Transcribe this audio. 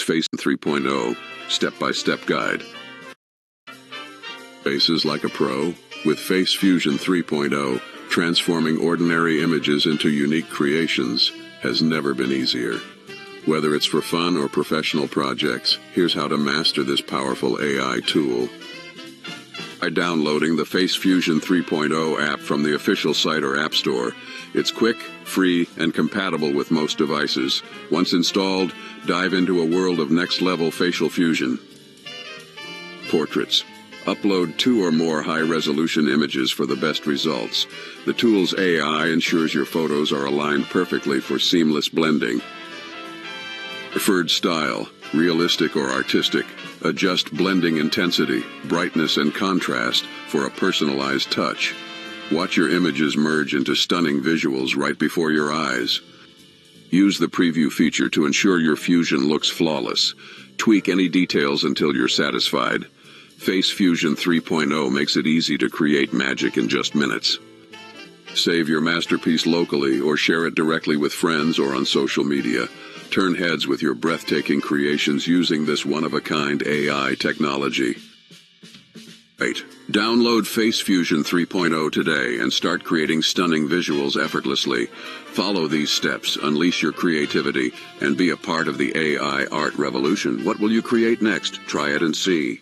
Face 3.0 Step-by-Step Guide. Faces like a pro? With Face Fusion 3.0, transforming ordinary images into unique creations has never been easier. Whether it's for fun or professional projects, here's how to master this powerful AI tool. By downloading the Face Fusion 3.0 app from the official site or app store. It's quick, free, and compatible with most devices. Once installed, dive into a world of next-level facial fusion. Portraits. Upload 2 or more high-resolution images for the best results. The tool's AI ensures your photos are aligned perfectly for seamless blending. Preferred style, realistic or artistic. Adjust blending intensity, brightness, and contrast for a personalized touch. Watch your images merge into stunning visuals right before your eyes. Use the preview feature to ensure your fusion looks flawless. Tweak any details until you're satisfied. Face Fusion 3.0 makes it easy to create magic in just minutes. Save your masterpiece locally or share it directly with friends or on social media. Turn heads with your breathtaking creations using this one-of-a-kind AI technology. Download Face Fusion 3.0 today and start creating stunning visuals effortlessly. Follow these steps, unleash your creativity, and be a part of the AI art revolution. What will you create next? Try it and see.